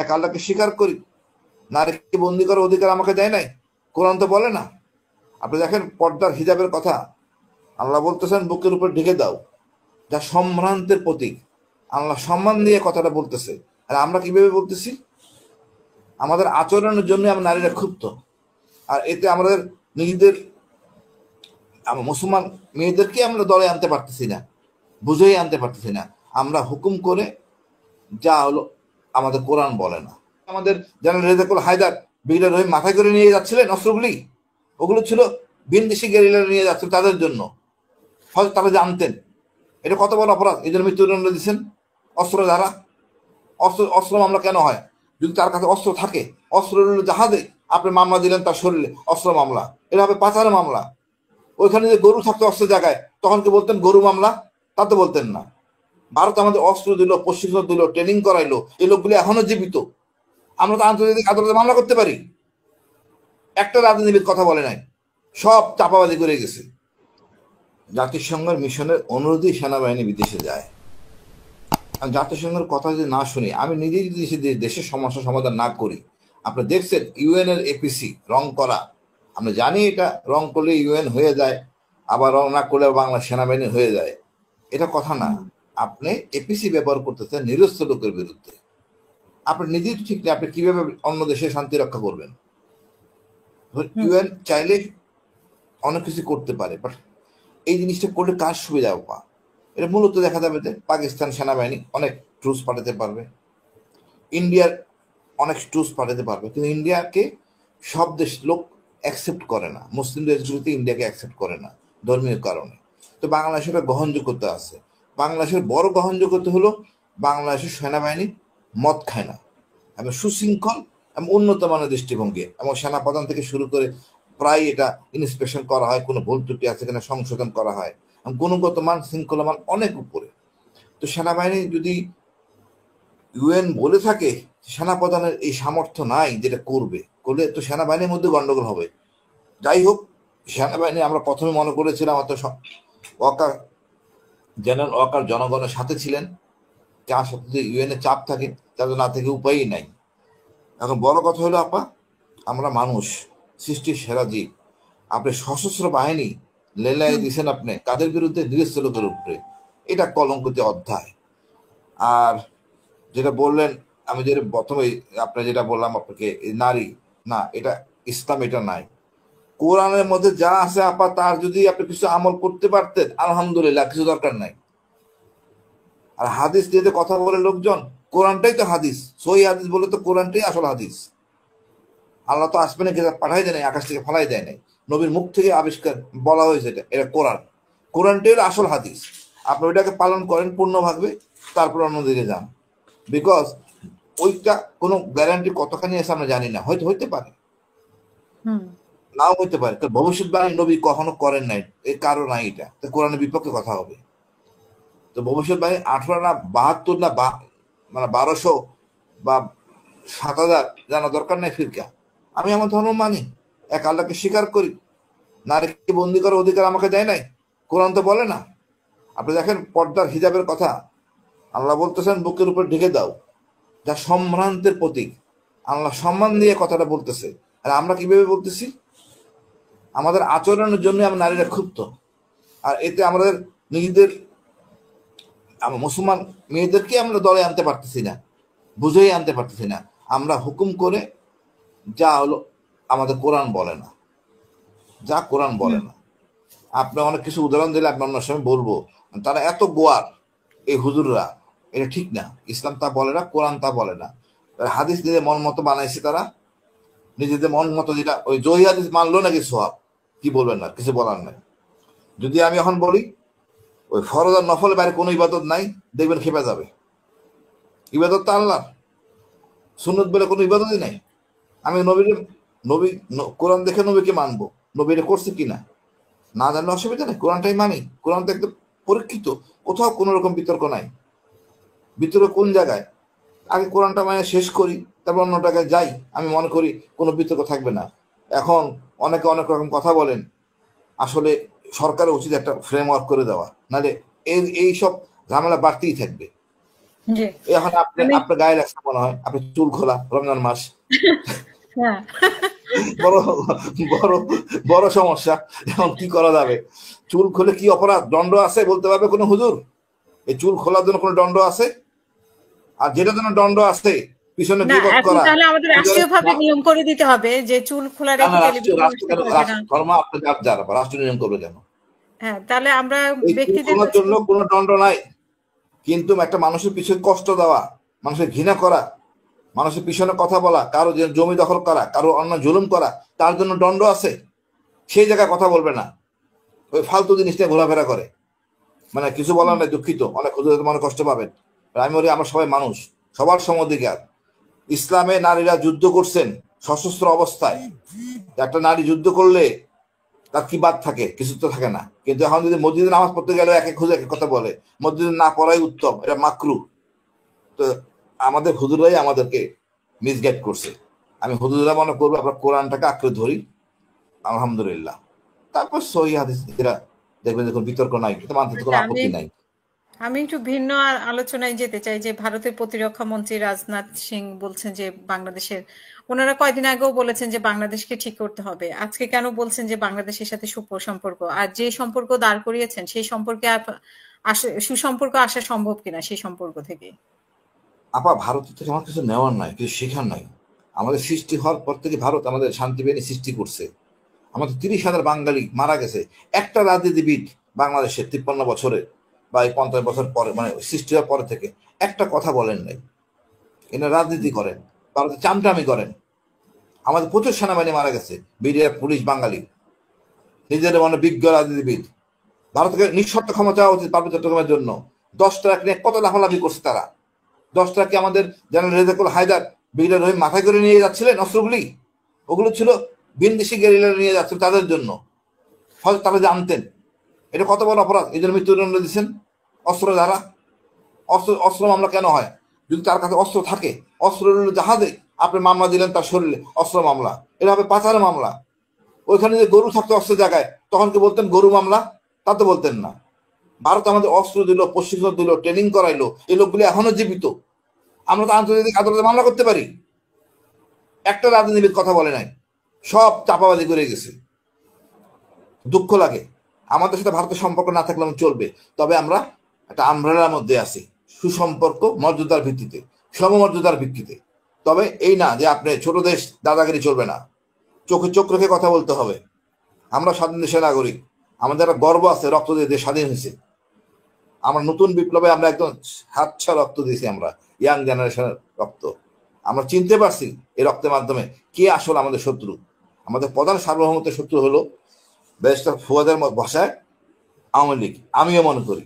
এক আল্লাহকে স্বীকার করি, নারীকে বন্দি করার অধিকার আমাকে দেয় নাই, কোরআন তো বলে না। আপনি দেখেন পর্দার হিজাবের কথা আল্লাহ বলতেছেন বুকের উপর ঢেকে দাও, যা সম্ভ্রান্তের প্রতীক। আল্লাহ সম্মান দিয়ে কথাটা বলতেছে, আর আমরা কিভাবে বলতেছি? আমাদের আচরণের জন্য আমরা নারীরা ক্ষুব্ধ, আর এতে আমাদের নিজেদের মুসলমান মেয়েদেরকে আমরা দলে আনতে পারতেছি না, বুঝেই আনতে পারতেছি না। আমরা হুকুম করে যা হলো আমাদের কোরআন বলে না। আমাদের জেনারেল রেজাকুল হায়দার ব্রিগেডিয়ার রহিম মাথায় করে নিয়ে যাচ্ছিলেন অস্ত্রগুলি, ওগুলো ছিল বিনদেশি গেরিলারা নিয়ে যাচ্ছে তাদের জন্য, হয়তো তারা জানতেন। এটা কত বড় অপরাধ, এই জন্য মৃত্যুদণ্ড দিচ্ছেন অস্ত্র দ্বারা। অস্ত্র মামলা কেন হয়? যদি তার কাছে অস্ত্র থাকে, অস্ত্র জাহাজে আপনি মামলা দিলেন তার শরীরে, অস্ত্র মামলা। এটা হবে পাচারের মামলা। ওইখানে যে গরু থাকতো অস্ত্র জায়গায়, তখন কি বলতেন গরু মামলা? তা তো বলতেন না। ভারত আমাদের অস্ত্র দিল, প্রশিক্ষণ দিল, ট্রেনিং করাইলো, এই লোকগুলি এখনো জীবিত। আমরা তো আন্তর্জাতিক আদালতে মামলা করতে পারি। একটা রাজনীতিবিদ কথা বলে নাই, সব চাপাবাজি করে গেছে। জাতিসংঘের মিশনের অনুরোধেই সেনাবাহিনী বিদেশে যায়। জাতিসংঘের কথা যদি না শুনি, আমি নিজেই যদি দেশের সমস্যা সমাধান না করি, আপনি দেখছেন ইউএন এর এপিসি রং করা, আমরা জানি এটা রং করলে ইউএন হয়ে যায়, আবার রং না করলে বাংলা সেনাবাহিনী হয়ে যায়। এটা কথা না। আপনি এপিসি ব্যবহার করতেছেন নিরস্ত্র লোকের বিরুদ্ধে। আপনি নিজেই ঠিক নেই, আপনি কিভাবে অন্য দেশের শান্তি রক্ষা করবেন? ইউএন চাইলে অনেক কিছু করতে পারে, বাট এই জিনিসটা করলে কার সুবিধা পা? এটা মূলত দেখা যাবে যে পাকিস্তান সেনাবাহিনী অনেক ট্রুস পাঠাতে পারবে, ইন্ডিয়ার অনেক ট্রুস পাঠাতে পারবে, কিন্তু ইন্ডিয়াকে সব দেশ লোক অ্যাকসেপ্ট করে না। মুসলিম দেশগুলিতে ইন্ডিয়াকে অ্যাকসেপ্ট করে না ধর্মীয় কারণে। তো বাংলাদেশের গ্রহণযোগ্যতা আছে। বাংলাদেশের বড় গ্রহণযোগ্যতা হলো বাংলাদেশের সেনাবাহিনী মদ খায় না, এবং সুশৃঙ্খল এবং উন্নত মানের দৃষ্টিভঙ্গি, এবং সেনাপ্রধান থেকে শুরু করে প্রায় এটা ইন্সপেকশন করা হয়, কোনো ভুল ত্রুটি আছে কিনা সংশোধন করা হয়, গুণগত মান শৃঙ্খলা মান অনেক উপরে। তো সেনাবাহিনী যদি ইউএন বলে থাকে সেনাপ্রধানের এই সামর্থ্য নাই যেটা করলে তো সেনাবাহিনীর মধ্যে গন্ডগোল হবে। যাই হোক, সেনাবাহিনী আমরা প্রথমে মনে করেছিলাম অত ওয়াকার, জেনারেল ওয়াকার জনগণের সাথে ছিলেন, যার সাথে যদি ইউএন এর চাপ থাকে, তাদের না থেকে উপায়ই নাই। এখন বড় কথা হলো আপা, আমরা মানুষ, সৃষ্টির সেরা জীব। আপনি সশস্ত্র বাহিনী লেলাই দিয়েছেন আপনি কাদের বিরুদ্ধে? নিরস্ত্র লোকের উপরে। এটা কলঙ্কিত অধ্যায়। আর যেটা বললেন, আমি যেটা প্রথমে আপনার যেটা বললাম আপনাকে, নারী না, এটা ইসলাম, এটা নাই। কোরআনের মধ্যে যা আছে আপা, তার যদি আপনি কিছু আমল করতে পারতেন আলহামদুলিল্লাহ, কিছু দরকার নাই। আর হাদিস দিয়ে কথা বলে লোকজন, কোরআনটাই তো হাদিস, সহি হাদিস বলে তো কোরআনটাই আসল হাদিস। আল্লাহ তো আসমানে কিতাব পাঠাই দেয় নাই, আকাশ থেকে ফেলাই দেয় নাই, নবীর মুখ থেকে আবিষ্কার বলা হয়েছে। এটা কোরআন, কোরআনটাই হলো আসল হাদিস। আপনি ওইটাকে পালন করেন পূর্ণভাবে, তারপর অন্যদিকে যান। বিকজ ওইটা কোনো গ্যারান্টি কতখানি আছে আমরা জানি না, হয়তো হইতে পারে, নাও হইতে পারে। ভবিষ্যৎবাণী নবী কখনো করেন নাই, এই কারণ নাই, এটা তো কোরআনের বিপক্ষে কথা হবে। তো ভবিষ্যৎবাণী 18 না 72 না মানে 1200 বা 7000 জানা দরকার নাই ফিরকা। আমি আমার ধর্ম মানি, এক আল্লাহকে স্বীকার করি, নারীকে বন্দি করার অধিকার আমাকে দেয় নাই, কোরআন তো বলে না। আপনি দেখেন পর্দার হিজাবের কথা আল্লাহ বলতেছেন বুকের উপর ঢেকে দাও, যা সম্ভ্রান্তের প্রতীক। আল্লাহ সম্মান দিয়ে কথাটা বলতেছে, আর আমরা কিভাবে বলতেছি? আমাদের আচরণের জন্য আমরা নারীরা ক্ষুব্ধ, আর এতে আমাদের নিজেদের মুসলমান মেয়েদেরকে আমরা দলে আনতে পারতেছি না, বুঝেই আনতে পারতেছি না। আমরা হুকুম করে যা হলো আমাদের কোরআন বলে না, যা কোরআন বলে না। আপনি অনেক কিছু উদাহরণ দিলে আপনি অন্য সময় বলবো, তারা এত গোয়ার এই হুজুররা, এটা ঠিক না। ইসলাম তা বলে না, কোরআন তা বলে না। হাদিস নিজেদের মন মতো বানাইছে তারা, নিজেদের মন মতো, যেটা ওই জহি হাদিস মানলো নাকি সোহাব, কি বলবেন না, কিছু বলার নাই। যদি আমি এখন বলি ওই ফরজ আর নফলের বাইরে কোনো ইবাদত নাই, দেখবেন খেপে যাবে। ইবাদত তো আল্লাহ, সুন্নত বলে কোনো ইবাদতই নাই। আমি নবী কোরআন দেখে নবীকে মানবো, নবী এটা করছে কিনা না জানলে অসুবিধা নেই, কোরআনটাই মানি। কোরআন তো একদম পরীক্ষিত, কোথাও কোনো রকম বিতর্ক নাই। বিতর্ক কোন জায়গায়? আগে কোরআনটা মানে শেষ করি, তারপর অন্য জায়গায় যাই, আমি মনে করি কোনো বিতর্ক থাকবে না। এখন অনেকে অনেক রকম কথা বলেন, আসলে সরকারের উচিত একটা ফ্রেমওয়ার্ক করে দেওয়া, নাহলে এই সব ঝামেলা বাড়তেই থাকবে। জি। এখন আপনি আমি আপনার গায়ে লাগছে মনে হয়, আপনি চুল খোলা, রমজান মাস, হ্যাঁ। বড় বড় বড় সমস্যা। এখন কি করা যাবে? চুল খুলে কি অপরাধ, দণ্ড আছে বলতে পারবে কোনো হুজুর? এই চুল খোলার জন্য কোনো দণ্ড আছে? আর যেটার জন্য দণ্ড আছে, পিছনে না, গীবত এখন করা, তাহলে আমাদের পিছনে রাষ্ট্রীয়ভাবে নিয়ম করে দিতে হবে যে চুল খোলা না, রেখে না, টেলিভিশনে রাষ্ট্র আসতে কেন, পারবে না। রাষ্ট্র ধর্ম আপনার যার রাষ্ট্র নিয়ম করবে কেন? হ্যাঁ, তাহলে আমরা এই চুল ব্যক্তিদের খোলার কাছে জন্য কোনো দণ্ড নাই, কিন্তু একটা মানুষের পিছনে কষ্ট দেওয়া, মানুষের ঘৃণা করা, মানুষের পিছনে কথা বলা, কারো জমি দখল করা, কারো অন্য জুলুম করা, তার জন্য দণ্ড আছে। সেই জায়গায় কথা বলবে না, ওই ফালতু জিনিস নিয়ে ঘোরাফেরা করে। মানে কিছু বলার নাই, দুঃখিত, অনেক হুজুর মনে কষ্ট পাবেন। আমি বলি আমরা সবাই মানুষ, সবার সমঅধিকার। ইসলামে নারীরা যুদ্ধ করছেন সশস্ত্র অবস্থায়। একটা নারী যুদ্ধ করলে তার কি বাদ থাকে? কিছু তো থাকে না। কিন্তু এখন যদি মসজিদে নামাজ পড়তে গেলে এক এক হুজুর এক এক কথা বলে, মসজিদে না পড়াই উত্তম, এটা মাকরু। তো আমাদের হুজুরাই আমাদেরকে মিসগাইড করছে। আমি হুজুরা মনে করবো আমরা কোরআনটাকে আঁকড়ে ধরি, আলহামদুলিল্লাহ। তারপর সহি হাদিস এরা দেখবেন যখন বিতর্ক নাই, কিন্তু মানতে তো আচ্ছা, কোনো আমি আপত্তি নাই। আমি একটু ভিন্ন আলোচনায় যেতে চাই যে ভারতের প্রতিরক্ষা মন্ত্রী রাজনাথ সিং বলছেন যে বাংলাদেশের, ওনারা কয়দিন আগেও বলেছেন যে বাংলাদেশকে ঠিক করতে হবে, আজকে কেন বলছেন যে বাংলাদেশের সাথে সুসম্পর্ক? আর যে সম্পর্ক দাঁড় করিয়েছেন সেই সম্পর্কে সুসম্পর্ক আসা সম্ভব কিনা সেই সম্পর্ক থেকে? আপা, ভারতের থেকে আমার কিছু নেওয়ার নাই, কিছু শেখার নাই। আমাদের সৃষ্টি হওয়ার পর থেকে ভারত আমাদের শান্তি বাহিনী সৃষ্টি করছে। আমাদের 30,000 বাঙালি মারা গেছে। একটা রাজনীতিবিদ বাংলাদেশের 53 বছরে বা এই 50 বছর পরে, মানে সৃষ্টি হওয়ার পরে থেকে একটা কথা বলেন নাই। এরা রাজনীতি করেন, ভারতে চামচামি করেন। আমাদের প্রচুর সেনাবাহিনী মারা গেছে, বিডিআর, পুলিশ, বাঙালি, নিজের মানে বিজ্ঞ রাজনীতিবিদ। ভারতকে নিঃশর্ত ক্ষমা চাওয়া উচিত পার্বত্য চট্টগ্রামের জন্য। 10 ট্রাক নিয়ে কত লাফালাফি করছে তারা। 10 ট্রাককে আমাদের জেনারেল রেজাকুল হায়দার, ব্রিগেডিয়ার রহিম মাথায় করে নিয়ে যাচ্ছিলেন অস্ত্রগুলি। ওগুলো ছিল বিনদেশি গেরিলারা নিয়ে যাচ্ছিল তাদের জন্য, হয়তো তারা জানতেন। এটা কত বড় অপরাধ, এই জন্য মৃত্যুদণ্ড দিচ্ছেন। অস্ত্র দ্বারা অস্ত্র মামলা কেন হয়? যদি তার কাছে অস্ত্র থাকে, অস্ত্র জাহাজে আপনি মামলা দিলেন তার শরীরে, অস্ত্র মামলা। এটা হবে পাচারের মামলা। ওইখানে যে গরু থাকতো অস্ত্রের জায়গায়, তখন কি বলতেন গরু মামলা? তা তো বলতেন না। ভারত আমাদের অস্ত্র দিল, প্রশিক্ষণ দিল, ট্রেনিং করাইলো, এই লোকগুলি এখনো জীবিত। আমরা তো আন্তর্জাতিক আদালতে মামলা করতে পারি। একটা রাজনীতিবিদ কথা বলে নাই, সব চাপাবাজি করে গেছে। দুঃখ লাগে। আমাদের সাথে ভারতের সম্পর্ক না থাকলে চলবে, তবে আমরা একটা আমব্রেলার মধ্যে আছি, সুসম্পর্ক, মর্যাদার ভিত্তিতে, সমমর্যাদার ভিত্তিতে। তবে এই না যে আপনি ছোট দেশ, দাদাগিরি চলবে না। চোখে চোখ রেখে কথা বলতে হবে। আমরা স্বাধীন দেশের নাগরিক, আমাদের একটা গর্ব আছে, রক্ত দিয়ে দেশ স্বাধীন হয়েছে। আমরা নতুন বিপ্লবে আমরা একদম হাতছা রক্ত দিয়েছি, আমরা ইয়াং জেনারেশনের রক্ত। আমরা চিনতে পারছি এই রক্তের মাধ্যমে কে আসলে আমাদের শত্রু। আমাদের প্রধান সার্বভৌমত্বের শত্রু হলো ব্যারিস্টার ফুয়াদের ভাষায় আওয়ামী লীগ। আমিও মনে করি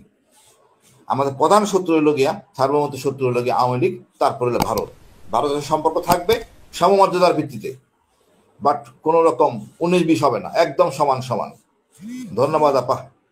আমাদের প্রধান শত্রু হলো গিয়া, সার্বভৌমত্বের শত্রু হলো গিয়া আওয়ামী লীগ, তারপরে হলো ভারত। ভারতের সম্পর্ক থাকবে সমমর্যাদার ভিত্তিতে, বাট কোন রকম 19-20 হবে না, একদম সমান সমান। ধন্যবাদ আপা।